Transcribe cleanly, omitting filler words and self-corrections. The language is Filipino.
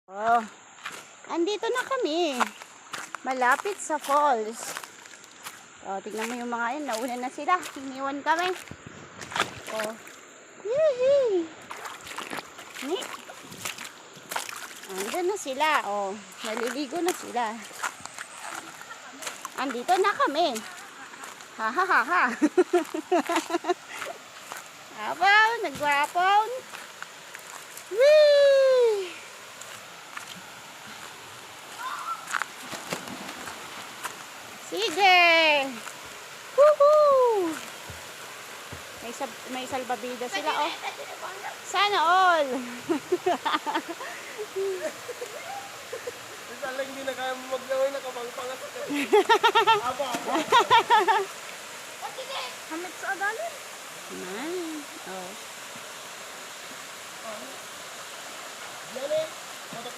Oh, andito na kami. Malapit sa falls. Oh, tingnan mo yung mga yan. Nauna na sila. Iniwan kami. Oh. Yehey! Ni. Andun na sila. Oh, naliligo na sila. Andito na kami. Ha ha ha ha. Abaw, nagwapon. Whee! Sige! Woohoo! May salbabida sila, oh. Sana all! Isa lang hindi na kaya maglaway na kabangpangat. Aba. Hamit sa adalin. Oh. Yan eh. Matok